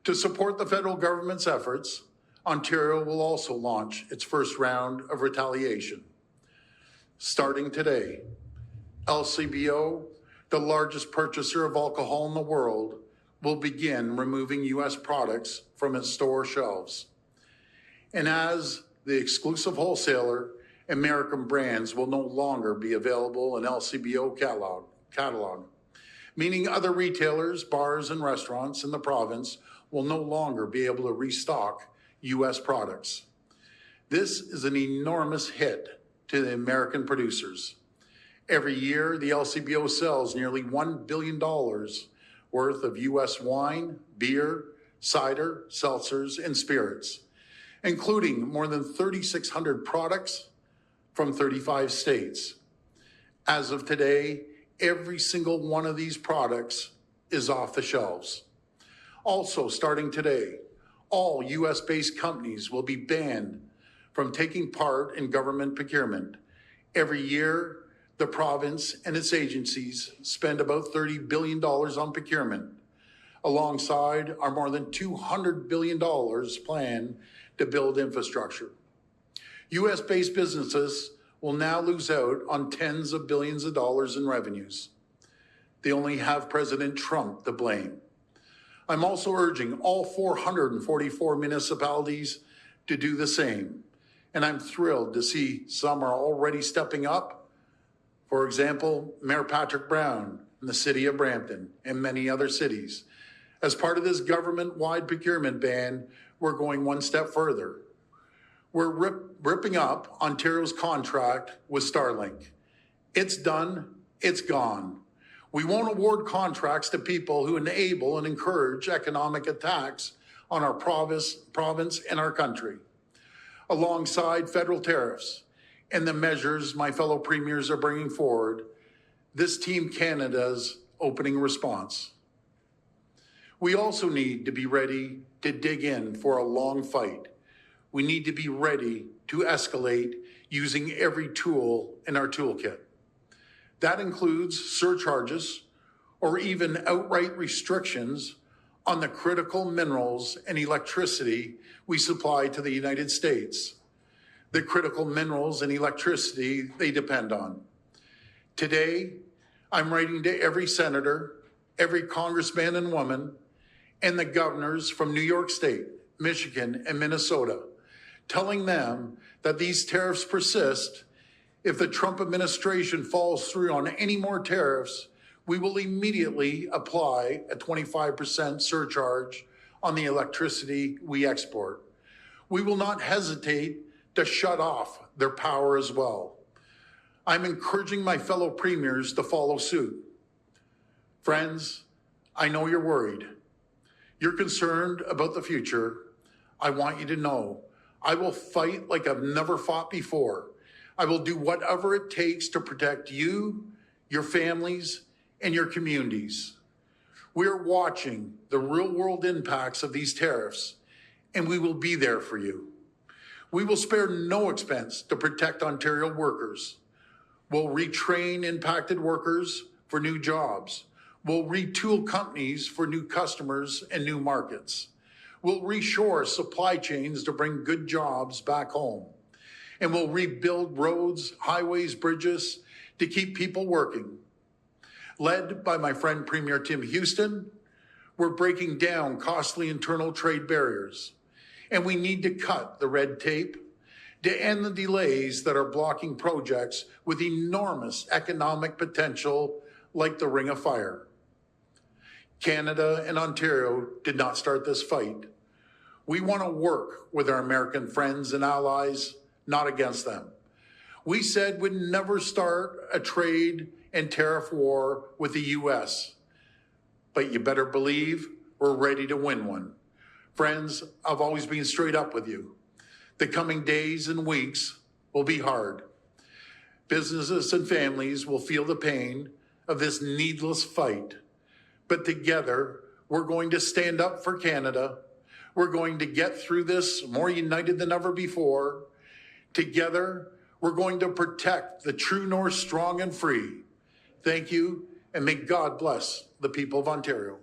To support the federal government's efforts, Ontario will also launch its first round of retaliation. Starting today, LCBO, the largest purchaser of alcohol in the world, will begin removing U.S. products from its store shelves. And as the exclusive wholesaler, American brands will no longer be available in LCBO catalog, meaning other retailers, bars, and restaurants in the province will no longer be able to restock U.S. products. This is an enormous hit to the American producers. Every year, the LCBO sells nearly $1 billion worth of U.S. wine, beer, cider, seltzers, and spirits, including more than 3,600 products from 35 states. As of today, every single one of these products is off the shelves. Also, starting today, all U.S.-based companies will be banned from taking part in government procurement. Every year, the province and its agencies spend about $30 billion on procurement, alongside our more than $200 billion planned to build infrastructure. U.S.-based businesses will now lose out on tens of billions of dollars in revenues. They only have President Trump to blame. I'm also urging all 444 municipalities to do the same, and I'm thrilled to see some are already stepping up. For example, Mayor Patrick Brown in the city of Brampton and many other cities. As part of this government-wide procurement ban, we're going one step further. We're ripping up Ontario's contract with Starlink. It's done, it's gone. We won't award contracts to people who enable and encourage economic attacks on our province and our country. Alongside federal tariffs and the measures my fellow premiers are bringing forward, this Team Canada's opening response. We also need to be ready to dig in for a long fight. We need to be ready to escalate using every tool in our toolkit. That includes surcharges or even outright restrictions on the critical minerals and electricity we supply to the United States. The critical minerals and electricity they depend on. Today, I'm writing to every senator, every congressman and woman, and the governors from New York State, Michigan, and Minnesota, telling them that these tariffs persist. If the Trump administration falls through on any more tariffs, we will immediately apply a 25% surcharge on the electricity we export. We will not hesitate to shut off their power as well. I'm encouraging my fellow premiers to follow suit. Friends, I know you're worried. You're concerned about the future. I want you to know I will fight like I've never fought before. I will do whatever it takes to protect you, your families, and your communities. We are watching the real-world impacts of these tariffs, and we will be there for you. We will spare no expense to protect Ontario workers. We'll retrain impacted workers for new jobs. We'll retool companies for new customers and new markets. We'll reshore supply chains to bring good jobs back home. And we'll rebuild roads, highways, bridges to keep people working. Led by my friend Premier Tim Houston, we're breaking down costly internal trade barriers. And we need to cut the red tape to end the delays that are blocking projects with enormous economic potential like the Ring of Fire. Canada and Ontario did not start this fight. We want to work with our American friends and allies, not against them. We said we'd never start a trade and tariff war with the U.S., but you better believe we're ready to win one. Friends, I've always been straight up with you. The coming days and weeks will be hard. Businesses and families will feel the pain of this needless fight, but together we're going to stand up for Canada. We're going to get through this more united than ever before. Together, we're going to protect the true north strong and free. Thank you, and may God bless the people of Ontario.